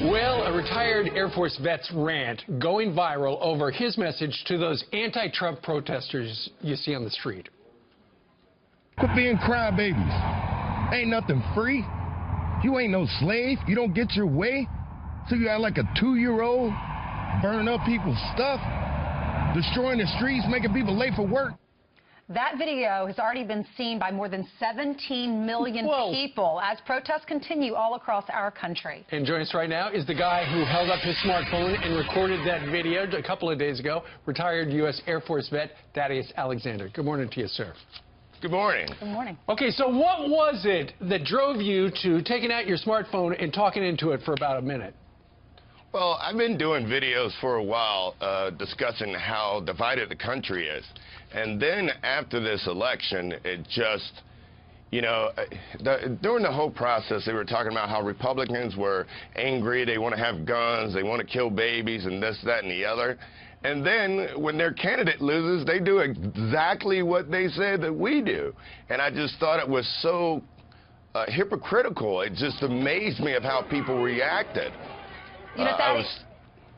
Well, a retired Air Force vet's rant going viral over his message to those anti-Trump protesters you see on the street. Quit being crybabies. Ain't nothing free. You ain't no slave. You don't get your way. So you act like a 2-year-old, burning up people's stuff, destroying the streets, making people late for work. That video has already been seen by more than 17 million people as protests continue all across our country. And joining us right now is the guy who held up his smartphone and recorded that video a couple of days ago, retired U.S. Air Force vet Thaddeus Alexander. Good morning to you, sir. Good morning. Good morning. Okay, so what was it that drove you to taking out your smartphone and talking into it for about a minute? Well, I've been doing videos for a while discussing how divided the country is. And then after this election, it just, you know, during the whole process, they were talking about how Republicans were angry, they want to have guns, they want to kill babies, and this, that, and the other. And then when their candidate loses, they do exactly what they said that we do. And I just thought it was so hypocritical. It just amazed me of how people reacted. You know,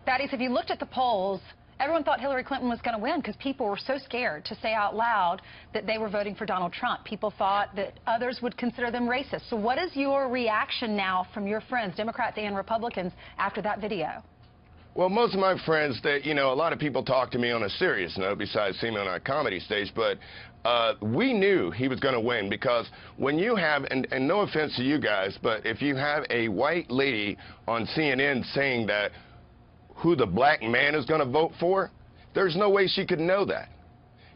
Thaddeus, if you looked at the polls, everyone thought Hillary Clinton was going to win because people were so scared to say out loud that they were voting for Donald Trump. People thought that others would consider them racist. So what is your reaction now from your friends, Democrats and Republicans, after that video? Well, most of my friends, you know, a lot of people talk to me on a serious note besides seeing me on a comedy stage, but we knew he was going to win because when you have, and no offense to you guys, but if you have a white lady on CNN saying that who the black man is going to vote for, there's no way she could know that.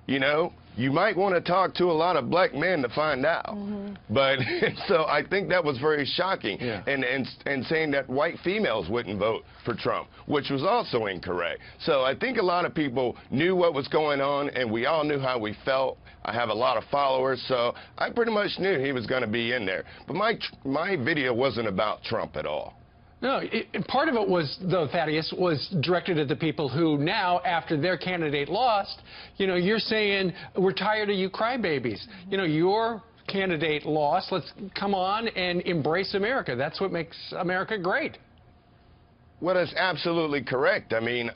You know, you might want to talk to a lot of black men to find out. Mm-hmm. But so I think that was very shocking. Yeah. And saying that white females wouldn't vote for Trump, which was also incorrect. So I think a lot of people knew what was going on, and we all knew how we felt. I have a lot of followers, so I pretty much knew he was going to be in there. But my video wasn't about Trump at all. No, part of it was, though, Thaddeus, was directed at the people who now, after their candidate lost, you know, you're saying, we're tired of you crybabies. You know, your candidate lost. Let's come on and embrace America. That's what makes America great. Well, that's absolutely correct. I mean,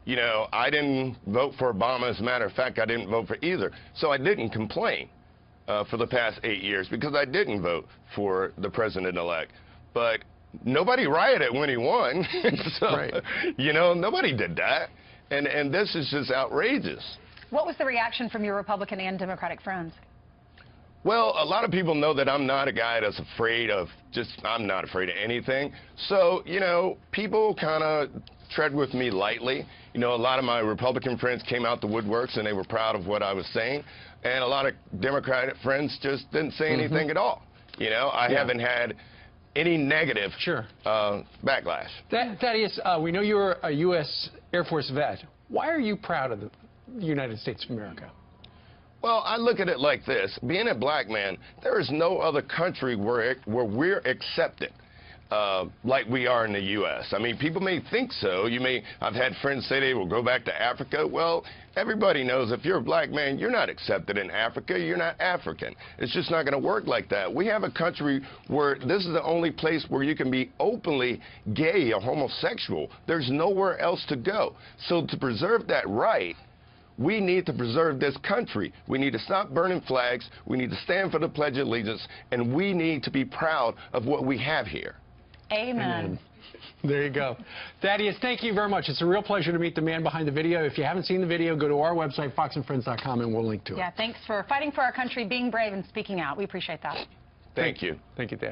you know, I didn't vote for Obama. As a matter of fact, I didn't vote for either. So I didn't complain for the past 8 years because I didn't vote for the president-elect. But nobody rioted when he won. So, right. You know, nobody did that. And this is just outrageous. What was the reaction from your Republican and Democratic friends? Well, a lot of people know that I'm not a guy that's afraid of I'm not afraid of anything. So, you know, people kind of tread with me lightly. You know, a lot of my Republican friends came out the woodworks and they were proud of what I was saying. And a lot of Democratic friends just didn't say anything at all. You know, I haven't had any negative backlash. Thaddeus, we know you're a U.S. Air Force vet. Why are you proud of the United States of America? Well, I look at it like this. Being a black man, there is no other country where we're accepted like we are in the U.S. I mean, people may think so. I've had friends say they will go back to Africa. Well, everybody knows if you're a black man, you're not accepted in Africa. You're not African. It's just not going to work like that. We have a country where this is the only place where you can be openly gay or homosexual. There's nowhere else to go. So to preserve that right, we need to preserve this country. We need to stop burning flags. We need to stand for the Pledge of Allegiance. And we need to be proud of what we have here. Amen. There you go. Thaddeus, thank you very much. It's a real pleasure to meet the man behind the video. If you haven't seen the video, go to our website, foxandfriends.com, and we'll link to it. Yeah, thanks for fighting for our country, being brave, and speaking out. We appreciate that. Thank you. Thank you, Thaddeus.